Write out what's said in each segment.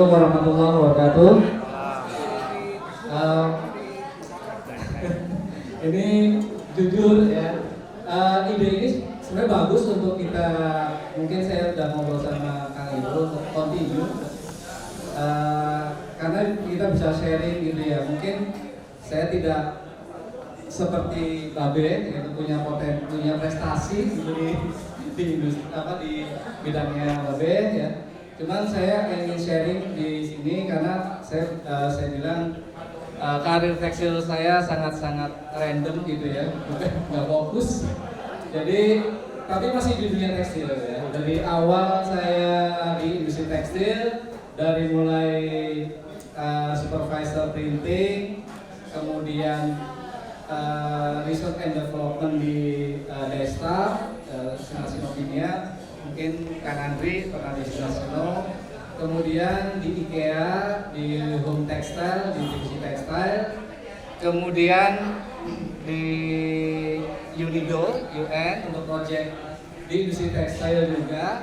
Assalamualaikum warahmatullahi wabarakatuh. Um, ini jujur ya, ide ini sebenarnya bagus untuk kita, mungkin saya udah ngobrol sama Kang Ibu untuk continue, karena kita bisa sharing gitu ya. Mungkin saya tidak seperti Babe yaitu punya prestasi gitu di industri di bidangnya Babe ya. Cuman saya ingin sharing di sini karena saya bilang karir tekstil saya sangat random gitu ya, nggak fokus. Jadi tapi masih di dunia tekstil ya. Dari awal saya di industri tekstil, dari mulai supervisor printing, kemudian research and development di Desktop, Sinovinia, mungkin Kang Andri pernah di Sino, kemudian di IKEA, di Home Textile, di divisi Textile, kemudian di Unido, UN untuk project di industri tekstil juga,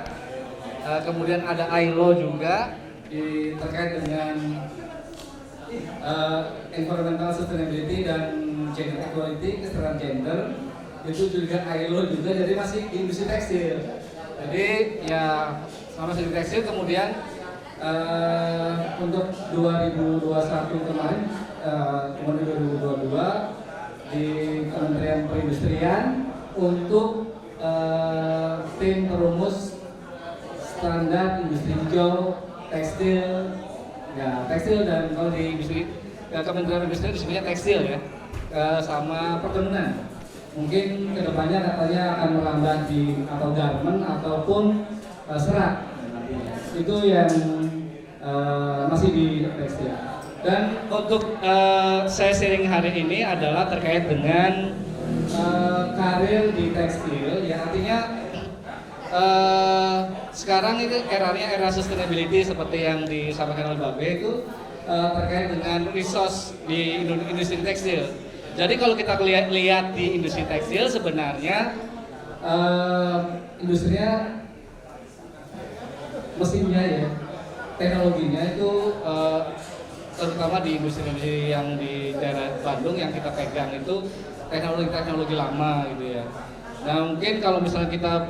kemudian ada ILO juga terkait dengan environmental sustainability dan gender equality, kesetaraan gender, itu juga ILO juga, jadi masih di industri tekstil. Jadi ya sama di tekstil. Kemudian untuk 2021 kemarin, kemudian 2022 di Kementerian Perindustrian untuk tim perumus standar industri hijau tekstil. Ya, tekstil dan kalau di industri Kementerian Perindustrian disebutnya tekstil ya, sama perkebunan. Mungkin kedepannya katanya akan merambah di atau garment ataupun serat. Itu yang masih di tekstil. Dan untuk saya sharing hari ini adalah terkait dengan karir di tekstil. Ya artinya sekarang itu era sustainability seperti yang disampaikan oleh Babe itu terkait dengan resource di industri tekstil. Jadi kalau kita lihat di industri tekstil sebenarnya industrinya, mesinnya ya, teknologinya itu terutama di industri yang di daerah Bandung yang kita pegang itu teknologi lama gitu ya. Nah mungkin kalau misalnya kita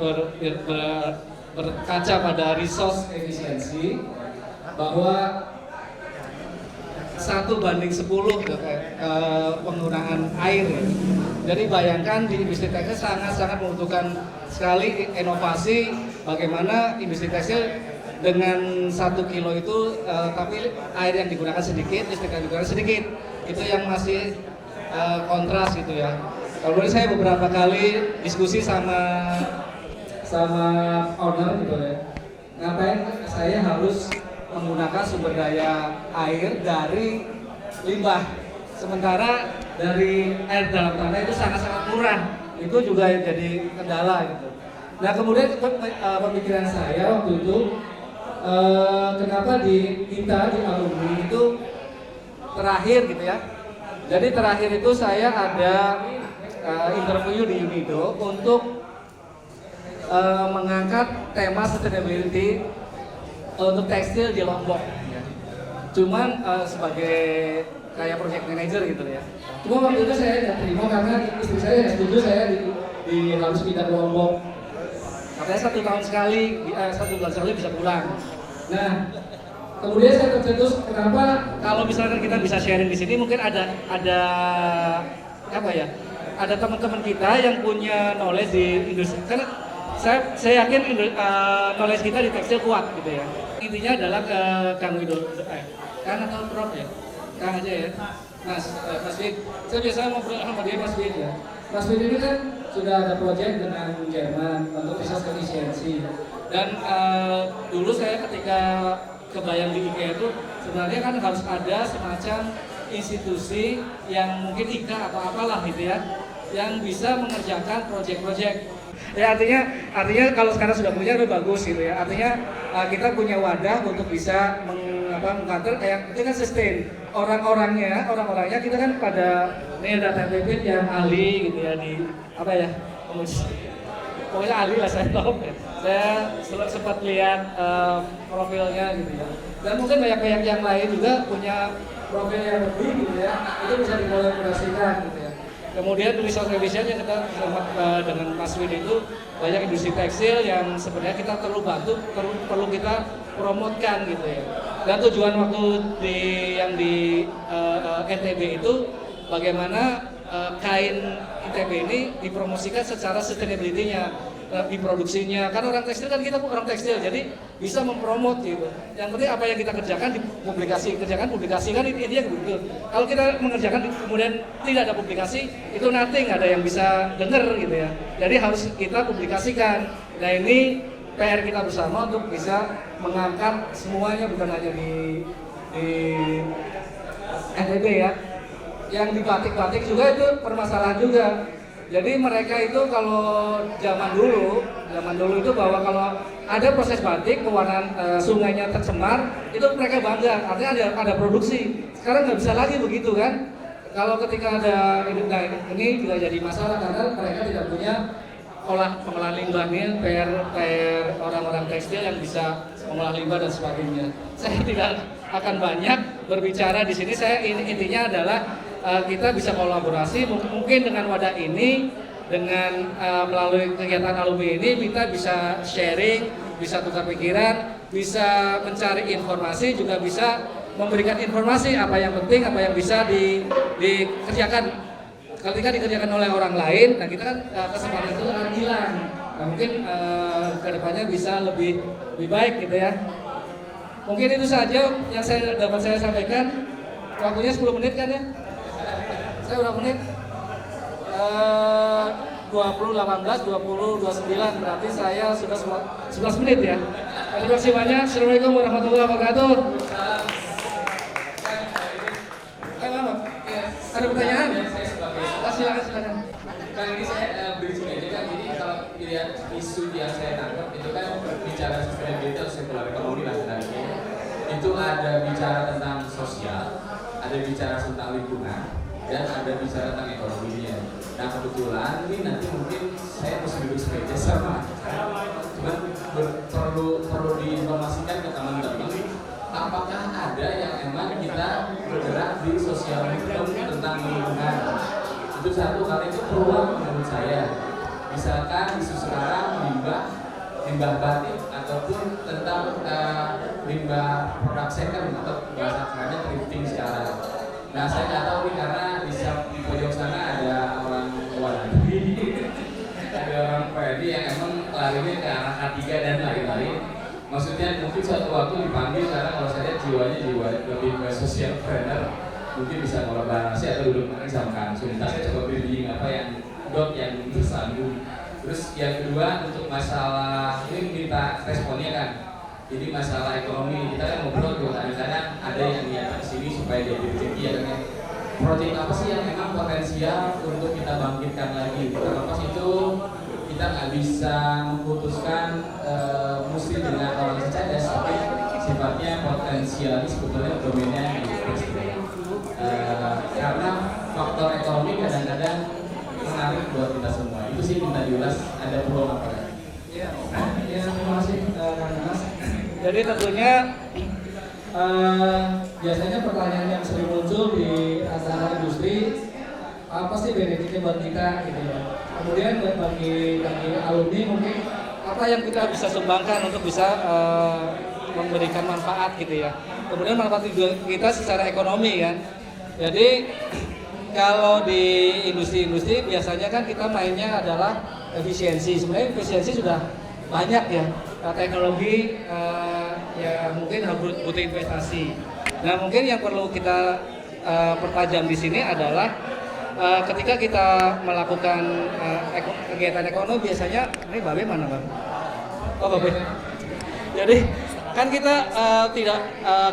berkaca pada resource efisiensi bahwa 1:10 penggunaan air ya. Jadi bayangkan di industri tekstil sangat membutuhkan sekali inovasi bagaimana industri tekstil dengan 1 kilo itu tapi air yang digunakan sedikit, listrik yang digunakan sedikit. Itu yang masih kontras gitu ya. Kalau boleh saya beberapa kali diskusi sama owner gitu ya. Ngapain saya harus menggunakan sumber daya air dari limbah, sementara dari air dalam tanah itu sangat murah. Itu juga jadi kendala gitu. Nah kemudian pemikiran saya waktu itu kenapa kita di alumni itu terakhir gitu ya. Jadi terakhir itu saya ada interview di Unido untuk mengangkat tema sustainability untuk tekstil di Lombok. Cuman sebagai kayak project manager gitu ya. Cuma waktu itu saya tidak terima karena istri saya tidak setuju saya harus pindah ke Lombok. Katanya 1 tahun sekali, 1 bulan sekali bisa pulang. Nah, kemudian saya tercetus kenapa kalau misalkan kita bisa sharing di sini, mungkin ada apa ya? Ada teman-teman kita yang punya knowledge di industri. Karena saya yakin knowledge kita di tekstil kuat gitu ya. Intinya adalah ke Kang Widodo, Kang atau Prof ya? Kang aja ya, Mas Wid. Saya biasa ngobrol sama dia Mas Wid ya. Mas Wid ini kan sudah ada proyek dengan Jerman untuk resource efisiensi. Dan dulu saya ketika kebayang di IKEA itu sebenarnya kan harus ada semacam institusi yang mungkin IKA atau apalah gitu ya, yang bisa mengerjakan proyek-proyek. Ya artinya kalau sekarang sudah punya udah bagus gitu ya. Artinya kita punya wadah untuk bisa mengkantor kayak itu kan sustain. Orang-orangnya kita kan pada ini ada TPP yang ahli gitu ya di apa ya? Pokoknya ahli lah saya tahu. Saya sempat lihat profilnya gitu ya. Dan mungkin banyak yang lain juga punya profil yang lebih gitu ya, itu bisa dikolaborasikan gitu ya. Kemudian resource efficient yang kita dengan Mas Win itu banyak industri tekstil yang sebenarnya kita perlu bantu, perlu kita promotkan gitu ya. Dan tujuan waktu yang di NTB itu bagaimana kain ITB ini dipromosikan secara sustainability-nya, diproduksinya. Kan orang tekstil kan kita orang tekstil, jadi bisa mempromot gitu. Yang penting apa yang kita kerjakan kerjakan publikasi kan intinya gitu. Kalau kita mengerjakan kemudian tidak ada publikasi, itu nothing, ada yang bisa dengar gitu ya. Jadi harus kita publikasikan. Nah ini PR kita bersama untuk bisa mengangkat semuanya, bukan hanya di NTB ya. Yang di batik-batik juga itu permasalahan juga. Jadi mereka itu kalau zaman dulu itu bahwa kalau ada proses batik, pewarnaan sungainya tercemar, itu mereka bangga, artinya ada produksi. Sekarang nggak bisa lagi begitu kan? Kalau ketika ada ini juga jadi masalah karena mereka tidak punya pengolahan limbahnya, PR orang-orang tekstil yang bisa mengolah limbah dan sebagainya. Saya tidak akan banyak berbicara di sini. Saya intinya adalah kita bisa kolaborasi mungkin dengan wadah ini, dengan melalui kegiatan alumni ini kita bisa sharing, bisa tukar pikiran, bisa mencari informasi, juga bisa memberikan informasi apa yang penting, apa yang bisa dikerjakan. Ketika dikerjakan oleh orang lain, nah kita kan kesempatan itu akan hilang. Nah, mungkin kedepannya bisa lebih baik gitu ya. Mungkin itu saja yang dapat saya sampaikan. Waktunya 10 menit kan ya? Saya berapa menit? 20, 18, 20, 29, berarti saya sudah 11 menit ya. Terima kasih banyak. Assalamualaikum warahmatullahi wabarakatuh. Ada pertanyaan? Silakan. Kang, ini saya bridging aja kan. Jadi kalau dilihat isu yang saya tangkap itu kan bicara sustainability atau circular economy lah sebenarnya. Itu ada bicara tentang sosial, ada bicara tentang lingkungan, dan ada bicara tentang ekonominya. Nah kebetulan ini nanti mungkin saya mesti duduk semeja sama. Cuman perlu diinformasikan ke teman-teman. Apakah ada yang emang kita bergerak di sosial hukum tentang lingkungan? Itu satu, karena itu peluang menurut saya. Misalkan isu sekarang limbah batik ataupun tentang limbah produk second atau bahasa kerennya thrifting sekarang. Nah saya nggak tahu nih karena di pojok sana ada orang luar negeri, ada orang PNI yang emang larinya ke arah K3 dan lain-lain. Maksudnya mungkin suatu waktu dipanggil karena kalau saya lihat jiwanya jiwa lebih ke social planner, mungkin bisa kolaborasi atau duduk makan sama Kang Sunita. Saya coba building apa yang bersambung. Terus yang kedua untuk masalah ini minta responnya kan. Jadi masalah ekonomi kita kan ngobrol tuh kadang-kadang ada yang niat ke sini supaya jadi rezeki ya kan. Proyek apa sih yang memang potensial untuk kita bangkitkan lagi? Terlepas itu kita nggak bisa memutuskan mesti dengan orang cerdas, tapi sifatnya potensialis sebetulnya domainnya di karena faktor ekonomi kadang-kadang menarik buat kita semua. Itu sih minta diulas, ada peluang apa? Ya, terima kasih Kang Mas. Jadi tentunya biasanya pertanyaan yang sering muncul di antara industri, apa sih benefitnya buat kita gitu ya. Kemudian bagi alumni mungkin apa yang kita bisa sumbangkan untuk bisa memberikan manfaat gitu ya. Kemudian manfaat kita secara ekonomi kan. Jadi kalau di industri-industri biasanya kan kita mainnya adalah efisiensi. Sebenarnya efisiensi sudah banyak ya. Teknologi ya mungkin harus butuh investasi. Nah mungkin yang perlu kita pertajam di sini adalah ketika kita melakukan kegiatan ekonomi biasanya ini Babe mana Bang? Oh Babe. Jadi kan kita tidak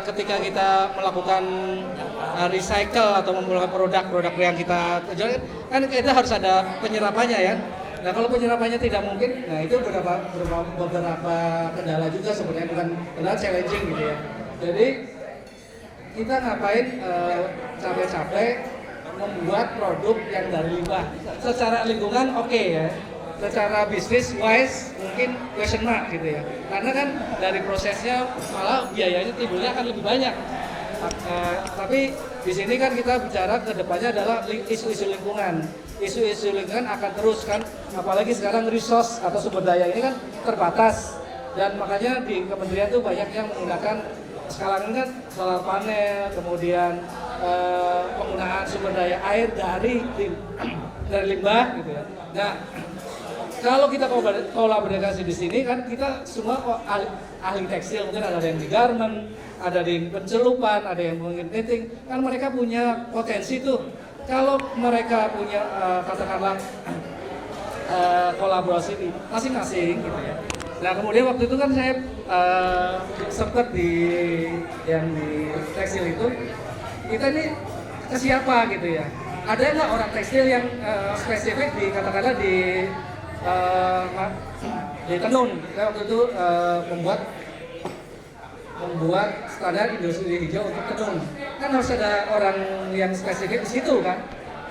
ketika kita melakukan recycle atau membuat produk-produk yang kita jual kan kita harus ada penyerapannya ya. Nah kalau penyerapannya tidak mungkin, nah itu beberapa kendala juga sebenarnya, bukan kendala, challenging gitu ya. Jadi kita ngapain capek-capek membuat produk yang dari limbah secara lingkungan oke ya. secara bisnis wise mungkin question mark gitu ya. Karena kan dari prosesnya malah biayanya timbulnya akan lebih banyak. Tapi di sini kan kita bicara ke depannya adalah isu-isu lingkungan. Isu-isu lingkungan akan terus kan, apalagi sekarang resource atau sumber daya ini kan terbatas. Dan makanya di kementerian tuh banyak yang menggunakan sekarang ini kan solar panel, kemudian penggunaan sumber daya air dari limbah gitu ya. Nah, kalau kita kolaborasi di sini kan kita semua ahli tekstil, mungkin ada yang di garment, ada di pencelupan, ada yang mungkin knitting, kan mereka punya potensi tuh. Kalau mereka punya katakanlah kolaborasi di masing-masing gitu ya. Nah kemudian waktu itu kan saya sempat di tekstil itu, kita ini ke siapa gitu ya? Ada nggak orang tekstil yang spesifik di katakanlah di tenun? Kita waktu itu membuat standar industri hijau untuk tenun. Kan harus ada orang yang spesifik di situ kan.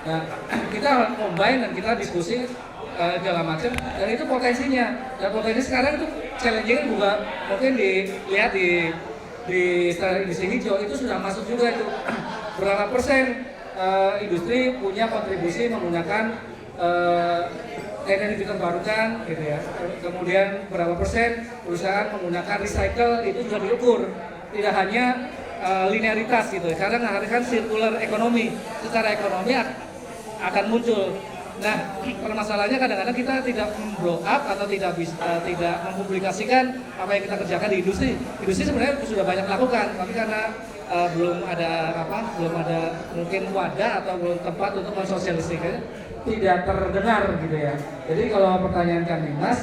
Nah kita combine dan kita diskusi segala macam, dan itu potensinya. Dan potensi sekarang itu challenging juga mungkin dilihat di standar industri hijau itu sudah masuk juga itu berapa persen industri punya kontribusi menggunakan energi terbarukan gitu ya. Kemudian berapa persen perusahaan menggunakan recycle itu juga diukur. Tidak hanya linearitas gitu ya. Karena mengharuskan circular ekonomi. Secara ekonomi akan muncul. Nah, permasalahannya kadang-kadang kita tidak blow up atau tidak mempublikasikan apa yang kita kerjakan di industri. Industri sebenarnya sudah banyak melakukan, tapi karena belum ada mungkin wadah atau belum tempat untuk mensosialisasikannya, tidak terdengar gitu ya. Jadi kalau pertanyaan Kang Dimas,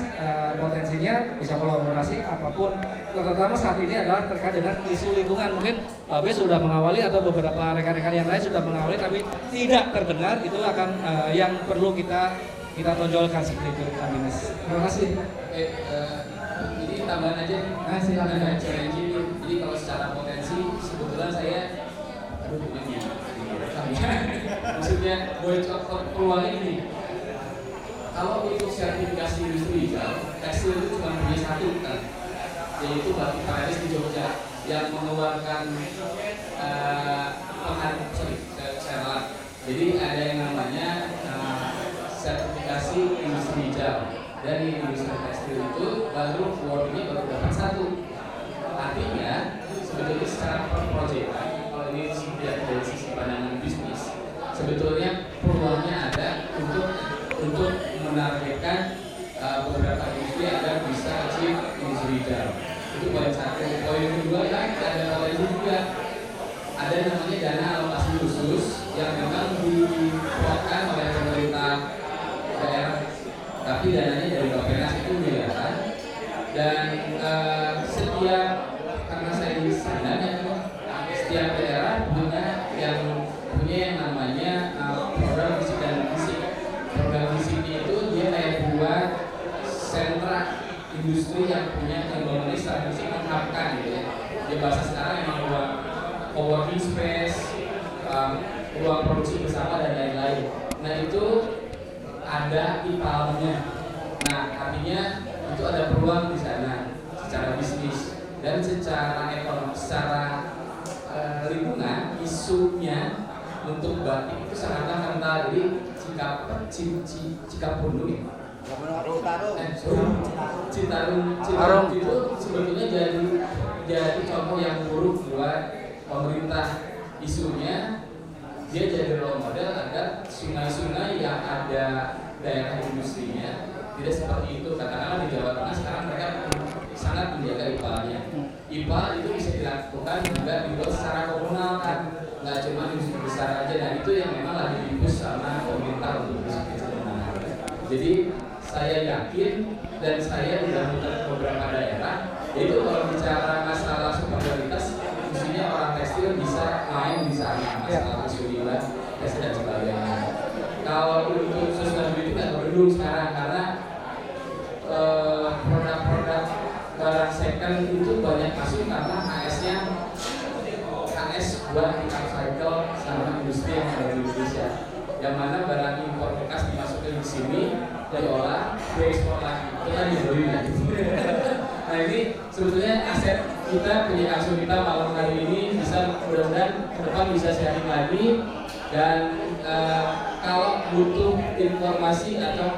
potensinya bisa kolaborasi apapun, terutama saat ini adalah terkait dengan isu lingkungan. Mungkin Pak B sudah mengawali atau beberapa rekan-rekan yang lain sudah mengawali, tapi tidak terdengar, itu akan yang perlu kita tonjolkan seperti itu Kang Dimas. Terima kasih. Oke, ini tambahan aja. Silakan. Jadi kalau secara potensi sebetulnya saya maksudnya peluangnya ini, kalau untuk sertifikasi industri hijau, tekstil itu cuma punya satu kan, yaitu Batik Paris di Jogja yang mengeluarkan jadi ada yang namanya sertifikasi industri hijau. Dari industri tekstil itu baru wordnya baru dapat satu. Artinya sebetulnya secara perprojekan, kalau ini dilihat dari sisi pandangan bisnis, sebetulnya peluangnya ada untuk menargetkan beberapa industri agar bisa achieve industri hijau. Itu poin satu. Poin kedua kan ada potensi juga, ada namanya dana alokasi khusus yang memang dikeluarkan oleh pemerintah daerah, tapi dananya dari Bapenas itu miliaran. Dan setiap, karena saya di sana ya, setiap daerah punya yang namanya program fisik dan fisik. Program fisiknya itu dia kayak buat sentra industri yang punya teknologi secara fisik mengharapkan gitu ya. Dia bahasa sekarang emang buat co-working space, ruang produksi bersama dan lain-lain. Nah itu ada IPAL-nya. Nah artinya itu ada peluang di sana secara bisnis dan secara ekonomi, secara lingkungan. Isunya untuk batik itu sangatlah kental. Jadi Cikapundung ya. Citarum itu sebetulnya jadi contoh yang buruk buat pemerintah. Isunya dia jadi role model agar sungai-sungai yang ada daerah industrinya tidak seperti itu. Katakanlah di Jawa Tengah sekarang mereka sangat menjaga IPA-nya. IPA itu bisa dilakukan juga dibuat secara komunal kan, nggak cuma industri besar aja. Dan itu yang memang lagi dibus sama pemerintah untuk industri kecil menengah. Jadi saya yakin dan saya sudah muter beberapa daerah, yaitu kalau bicara masalah superioritas, mestinya orang tekstil bisa main di sana, masalah kesulitan, tekstil dan sebagainya. Kalau untuk sustainability nggak perlu sekarang karena produk-produk barang second itu banyak masuk karena HS-nya HS buat upcycle sama industri yang ada di Indonesia. Yang mana barang impor bekas dimasukkan di sini diolah, diekspor lagi. Itu tadi doi ya. Nah ini sebetulnya aset kita, pilih asuh kita malam hari ini bisa mudah-mudahan ke depan bisa sharing lagi dan kalau butuh informasi atau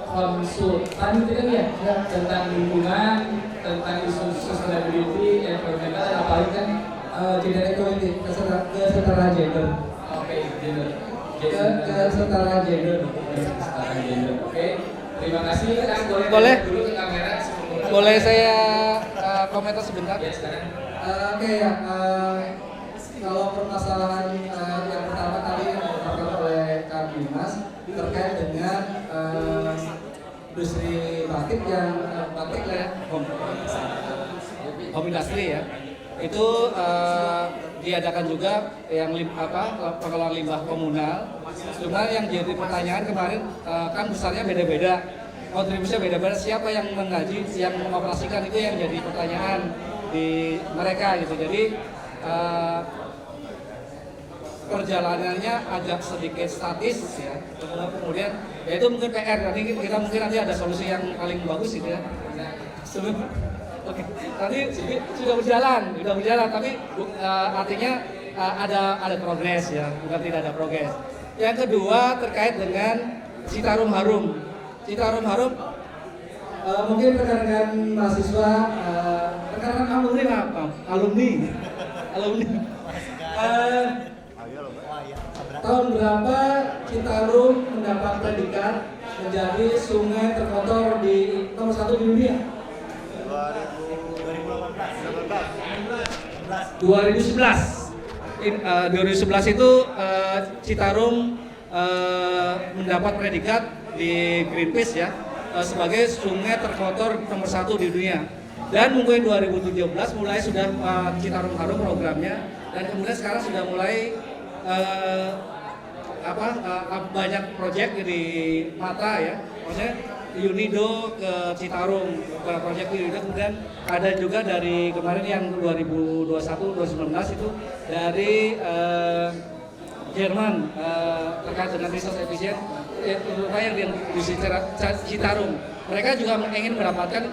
konsultan gitu kan ya tentang lingkungan, tentang isu sustainability, environmental dan apalagi kan gender equality, kesetaraan gender. oke, gender. Kesetaraan gender. Kesetaraan gender. Oke. Terima kasih. Kang, Boleh? dulu ke kamera. Boleh saya komentar sebentar? Ya, sekarang. Oke ya, kalau permasalahan yang pertama kali yang disampaikan oleh Kang Dimas terkait dengan industri batik yang batik lah ya, home industry ya, itu diadakan juga yang pengelolaan limbah komunal. Cuma yang jadi pertanyaan kemarin kan besarnya beda-beda, kontribusinya beda-beda. Siapa yang menggaji, yang mengoperasikan itu yang jadi pertanyaan di mereka gitu. Jadi perjalanannya agak sedikit statis ya. Kemudian ya itu mungkin PR. Nanti kita mungkin nanti ada solusi yang paling bagus gitu ya. Oke, nanti sudah berjalan, tapi artinya ada progres ya, bukan tidak ada progres. Yang kedua terkait dengan Citarum Harum. Citarum Harum mungkin rekan-rekan mahasiswa, rekan-rekan alumni. Tahun berapa Citarum mendapat predikat menjadi sungai terkotor di nomor 1 di dunia? 2011 itu Citarum mendapat predikat di Greenpeace ya sebagai sungai terkotor nomor 1 di dunia. Dan mungkin 2017 mulai sudah Citarum Harum programnya, dan kemudian sekarang sudah mulai banyak proyek di Mata ya, maksudnya UNIDO ke Citarum, proyek UNIDO, kemudian ada juga dari kemarin yang 2021-2019 itu dari Jerman terkait dengan resource efisien yang di Citarum. Mereka juga ingin mendapatkan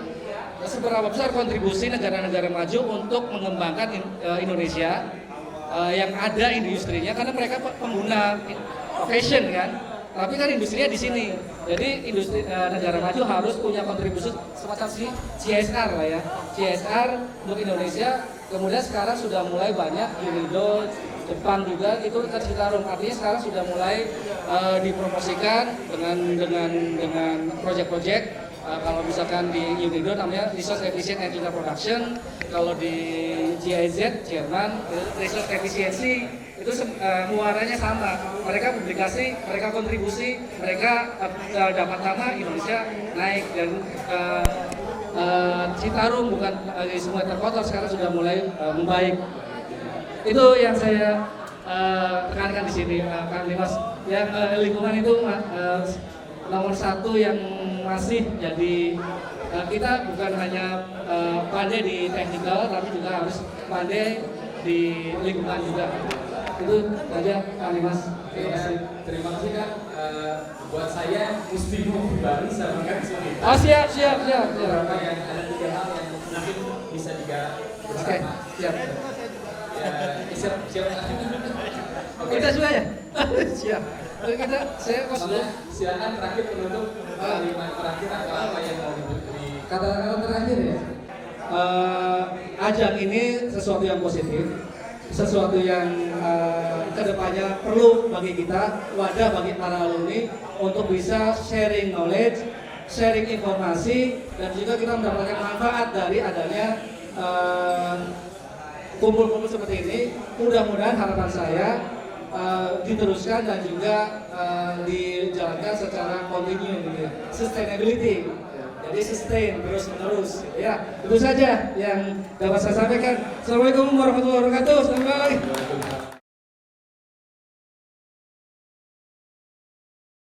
seberapa besar kontribusi negara-negara maju untuk mengembangkan Indonesia yang ada industrinya, karena mereka pengguna fashion kan. Tapi kan industrinya di sini. Jadi industri negara maju harus punya kontribusi semacam CSR lah ya. CSR untuk Indonesia. Kemudian sekarang sudah mulai banyak UNIDO, Jepang juga itu ke Citarum. Artinya sekarang sudah mulai dipromosikan dengan proyek-proyek. Kalau misalkan di UNIDO namanya Resource Efficient Agriculture Production, kalau di GIZ Jerman Resource Efficiency itu muaranya sama. Mereka publikasi, mereka kontribusi, mereka dapat nama, Indonesia naik. Dan Citarum bukan sungai terkotor, sekarang sudah mulai membaik. Itu yang saya tekankan di sini, Kang Dimas. Yang lingkungan itu nomor 1 yang masih jadi kita bukan hanya pandai di teknikal, tapi juga harus pandai di lingkungan juga. Itu saja Kang Dimas. Terima kasih Kang. Buat saya mesti Bali sama Kang Suni. Oh siap. Beberapa yang ada 3 hal yang mungkin bisa digarap bersama. Oke, siap. Siap. Oke. Kita semua ya? Siap. Saya silakan terakhir penutup kalimat terakhir atau apa yang mau diberi. Kata-kata terakhir ya. Ajang ini sesuatu yang positif, sesuatu yang kedepannya perlu bagi kita, wadah bagi para alumni untuk bisa sharing knowledge, sharing informasi, dan juga kita mendapatkan manfaat dari adanya kumpul-kumpul seperti ini. Mudah-mudahan harapan saya diteruskan dan juga dijalankan secara kontinu gitu ya. Sustainability. Jadi sustain terus menerus. Ya, itu saja yang dapat saya sampaikan. Assalamualaikum warahmatullahi wabarakatuh. Selamat pagi.